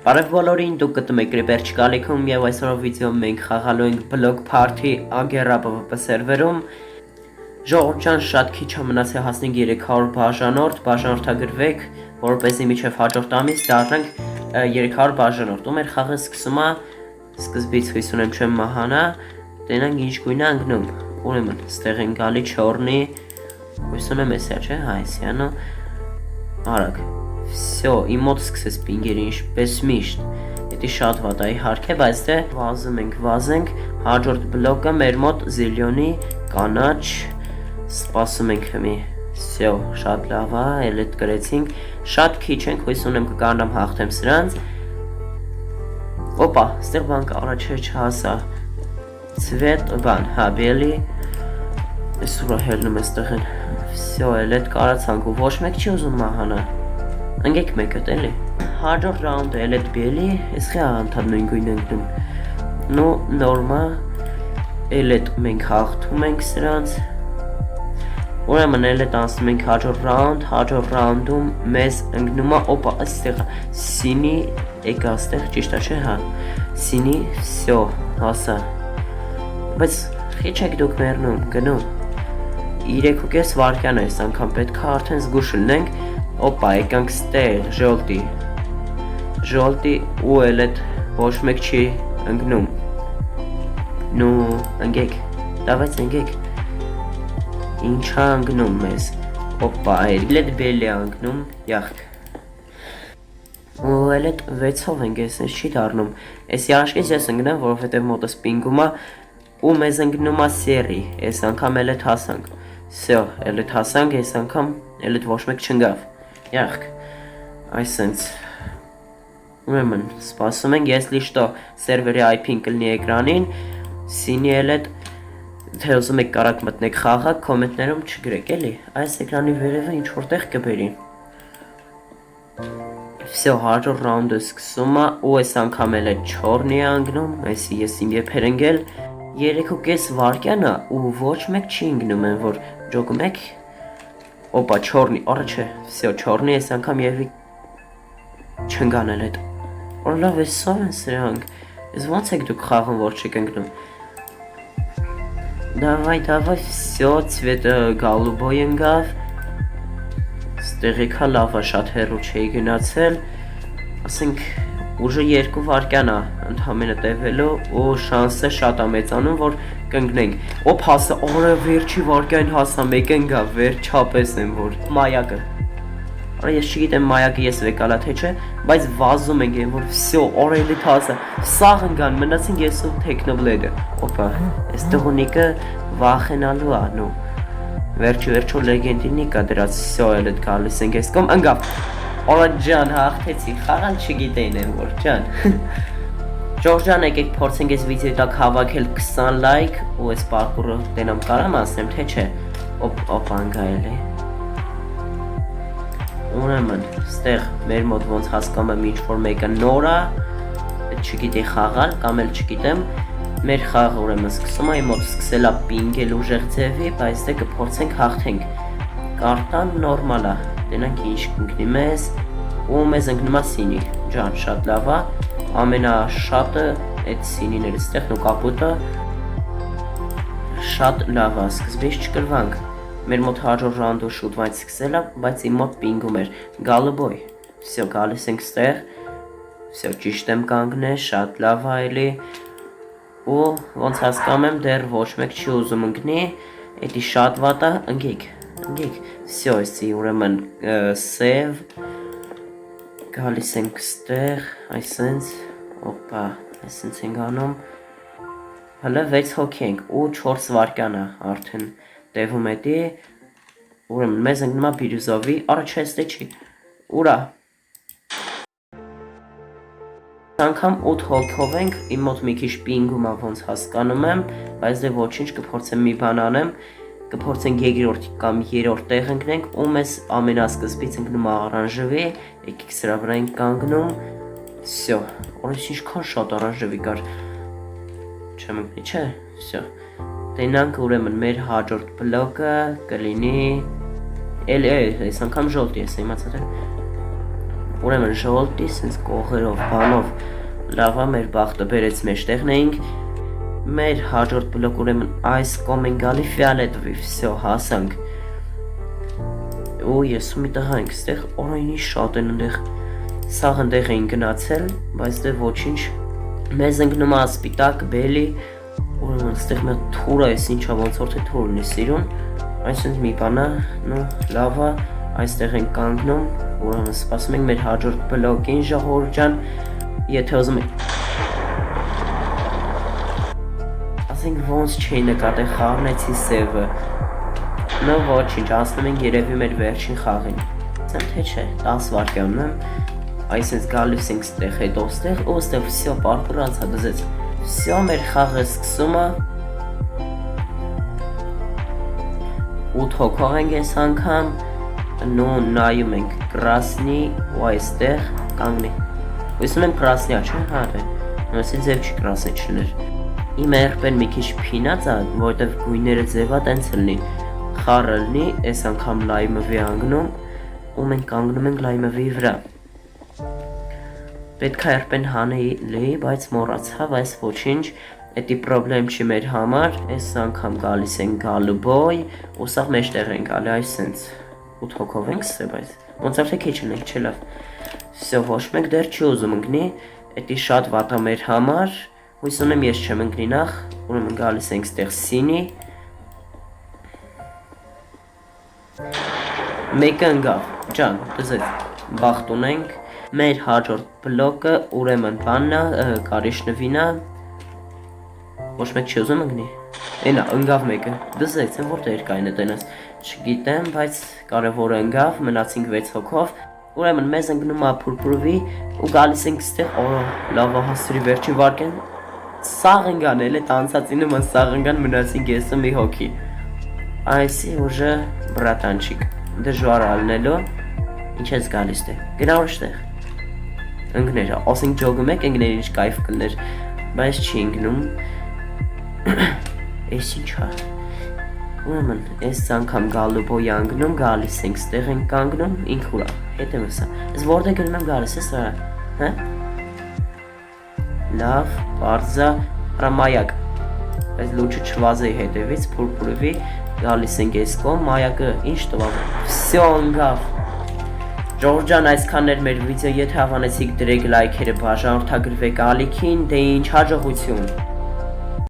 Բարև բոլորին, դուք գտնում եք Reaper Չկալիքում և այսօրով վիդեոում մենք խաղալու ենք Block Party Agera PvP սերվերում Ժողովուրդ ջան, շատ քիչ է մնացել հասնենք 300 բաժանորդ, բաժանորդագրվեք, որպեսզի մինչև հաջորդ ամիս դառնանք 300 բաժանորդ։ Ու մեր խաղը սկսում է, սկզբից հույս ունեմ չեմ մահանա, տենանք ինչ գույն է ընկնում։ Ուրեմն, ստեղ են գալի չորնի, հույս ունեմ էսյա չէ, հայսյանը, արագ։ Всё, իմ մոտ սկսեց պինգերը ինչպես միշտ, էդի շատ վատ է իհարկե, բայց դե վազենք, հաջորդ բլոկը մեր մոտ զիլիոնի կանաչ, սպասում ենք մի, всё, շատ լավ է, էլ էդ գրեցինք, շատ քիչ ենք, հույս ունեմ կկարողանամ հաղթեմ սրանց, օպա, ստեղ բան կա, առաջ չհասա, ցվետ, բան, հա, բելի, ես ուրա հելնում էստեղ են, всё, էլ էդ կարացանք ու ոչ մեկ չի ուզում մահանա, ընգեք մեկըտ էլի, հաջորդ ռաունդը էլ էդ բելի, ես խի աղանդատ նույն գույն ընկնում, նու նորմա, էլ էդ մենք հաղթում ենք սրանց, ուրեմն էլ էդ անցնում ենք հաջորդ ռաունդում մեզ ընկնում է, օպա, աստեղ սինի, եկա աստեղ, ճիշտ է չէ, հա, սինի, всё, հասա, բայց խի չեք դուք մերնում, գնում, 3.5 վարկյան է, այս անգամ պետք է արդեն զգուշ լնենք, օպա, եկանք ստեղ, ժոլտի ու էլ էդ ոչ մեկ չի ընգնում, նու ընգեք, դավայց ընգեք, ինչա ընգնում մեզ, օպա, էլ էդ բելի ընգնում, յախք, ու էլ էդ վեցով ենք ես չի դարնում, ես յաշկից ես ընգնեմ, որովհետև մոտս պինգում է, ու մեզ ընգնում է սերի, ես անգամ էլ էդ հասանք, всё, էլ էդ հասանք, ես անգամ էլ էդ ոչ մեկ չնգավ, յախք, այսենց, ուրեմն, սպասում ենք, ես լիշտո սերվերի IP-ն կլնի էկրանին, սինի էլ էդ, թե ուզում եք կարակ մտնեք խաղակ, կոմենտներում չգրեք էլի, այս էկրանի վերևը ինչ որտեղ կբերի, всё, հաջորդ ռաունդը սկսում է, ու այս անգամ էլ էդ չորնի է անգնում, այսի ես իմ եփեր ընգել, 3.5 վարկյան է, ու ոչ մեկ չի ընգնում են, որ ջոգում եք, օպա, չորնի, առը չէ, всё, չորնի ես անգամ եվի չնգան էլ էդ, որ լավ ես սով են սրանք, ես ոնց եք դուք խաղում, որ չեք ընգնում, դավայ, всё, ցվետը գալուբոյ ընգավ, ստեղիքա լավ է, շատ հեռու չէի գնացել, ասենք, ուժը 2 վարկյան է, ընդհամենը տևելու, ու շանսը շատ է մեծանում, որ կընգնենք, օպ հասա, օրը վերջի վարկյան հասա, մեկ ընգավ, վերջապես եմ, որ, մայակը, արա ես չգիտեմ մայակը ես վեկալա թե չէ, բայց վազում ենք են, որ всё, օրելիտ հասա, սաղ ընգան, մնացինք ես ու թեքնոբլեդը, օպա, ես տղունիկը վախենալու է, նու, վերջո լեգենդինիկա դրած, всё էլ էդ գալիս ենք ես կոմ, ընգավ, օրա ջան, հաղթեցի, խաղան չգիտեին եմ, որ ջան, Ժողջան եկեք փորձենք ես վիդեոյի տակ հավաքել 20 լայք ու ես պարկուրը տենամ կարամ ասնեմ, թե չէ, օպ անգայել է, ուրեմն, ստեղ մեր մոտ ոնց հասկամ եմ ինչ-որ մեկը նոր է, չգիտի խաղալ, կամ էլ չգիտեմ, մեր խաղը ուրեմն սկսում է, իմ մոտ սկսել է պինգել ուժեղ ձևի, բայց դե կփորձենք հաղթենք, կարտան նորմալ է, տենանք ինչ կընկնի մեզ, ու մեզ ընկնում է սինի, ջան, շատ լավ է, ամենաշատը այդ սինիները ստեղ նու կապուտը շատ լավ է, սկզբից չկրվանք, մեր մոտ հաջորդ ռաունդը շուտ վայց սկսել է, բայց իմ մոտ պինգում էր, գալուբոյ, всё, գալիս ենք ստեղ, всё, ճիշտ եմ կանգնել, շատ լավ է էլի, ու ոնց հասկանում եմ դեռ ոչ մեկ չի ուզում ընկնի, էդի շատ վատ է, ընգեք, всё, էսի ուրեմն save, գալիս ենք ստեղ, այսենց, օպա, այսենց ենք անում, հլը 6 հոգի ենք, ու 4 վարկյան է արդեն տևում էդի, ուրեմն մեզ ընկնում է բիրուզովի, արա չէ ստե չի, ուրա, անգամ 8 հոգով ենք, իմ մոտ մի քիչ պինգում է ոնց հասկանում եմ, բայց դե ոչինչ կփորձեմ մի բան անեմ, կփորձենք երկրորդ կամ երրորդ տեղ ընկնենք, ու մեզ ամենասկզբից ընկնում է առանժվի, եկեք սրա վրա ենք կանգնում, всё, օրես ինչքան շատ առանժվի կար, չեմ ընկնի, չէ, всё, տենանք ուրեմն մեր հաջորդ բլոկը կլինի, էլի այս անգամ ժոլտի ես իմացել, ուրեմն ժողովրդի sense կողերով, բանով լավ է մեր բախտը բերեց մեջտեղն էինք մեր հաջորդ բլոկ ուրեմն այս կողմ են գալի ֆիալետովի վсё հասանք ու ես ու մի տղա ենք ստեղ օրայնի շատ են ընդեղ սաղ ընդեղ էին գնացել բայց դե ոչինչ մեզ ընկնում է սպիտակ բելի ուրեմն ստեղ մի թուր է ես ինչա ոնց որ թե թուրն է սիրուն այսինքն մի բան է նո լավ է այստեղ են կանգնում ուրեմն սպասում ենք մեր հաջորդ բլոկին ժողովուրդ ջան եթե ուզում եք ասենք ոնց չի նկատել խաղնեցի սևը նո ոչինչ ասնում ենք երևի մեր վերջին խաղին ասեմ թե չէ 10 վայրկյանն եմ այսպես գալիս ենք ստեղ հետո ստեղ ու ստեղ վсё պարպուր անցա դզեց վсё մեր խաղը սկսում է 8 հոգով ենք այս անգամ նո նայում ենք կրասնի ու այստեղ կանգնի Հույսում եմ կրասնի աչը հարը, նոսի ձև չի կրասնի չլներ Իմ երբեն մի քիչ փինած է, որտև գույները ձևա տենց լնի Խառը լնի, այս անգամ լայմվի անգնում ու մենք կանգնում ենք լայմվի վրա Պետք է երբեն հանեի լի, բայց մոռացավ այս ոչինչ Էդի պրոբլեմ չի մեր համար, այս անգամ գալիս են գալուբոյ ու սաղ մեջտեղ են գալի այս սենց 8 հոգով ենք ստե, բայց ոնց որ թե քիչ ենք, չէ լավ Всё, ոչ մեկ դեռ չի ուզում ընկնի, էդի շատ վատ է մեր համար, հույս ունեմ ես չեմ ընկնի նախ, ուրեմն գալիս ենք ստեղ սինի Մեկը ընկավ, ջան, դզեց, բախտ ունենք, մեր հաջորդ բլոկը ուրեմն բաննա, կարիշնվինա, ոչ մեկ չի ուզում ընկնի, էնա, ընկավ մեկը, դզեց, են որտեղ կային է տենաս, չգիտեմ, բայց կարևորը ընկավ, մնացինք 6 հոգով Ուրեմն մեզ ընկնում է փուրփուրվի ու գալիս ենք ստեղ լավ հասցրի վերջին վարկեն Սաղ ընկանել է տանցածի նման սաղ ընկան մնացինք եսը մի հոգի Այսի ուժը բրատանչիկ դժվար ալնելու Ինչ ես գալիս դե գնա որշտեղ Ընկներ ասենք ջոգում եք ընկներ ինչ կայֆ կլներ Բայց չի ընկնում Ես ինչ հա Ուրեմն այս անգամ գալուբոյ անգնում գալիս ենք ստեղ ենք կանգնում ինք ուրա Հետեմ եսա, ես որտեղ գնում եմ գալիս ես վրա, հա? Լավ, պարզա, հրամայակ Այս լուչը չվազեի հետևից, պուրպուրվի, գալիս ենք ես կոմ, մայակը ինչ տվավ Վսյո ընգավ Ժողջան այսքան էր մեր վիդեո, եթե հավանեցիք դրեք լայքերը բաժանորդագրվեք ալիքին, դե ինչ հաջողություն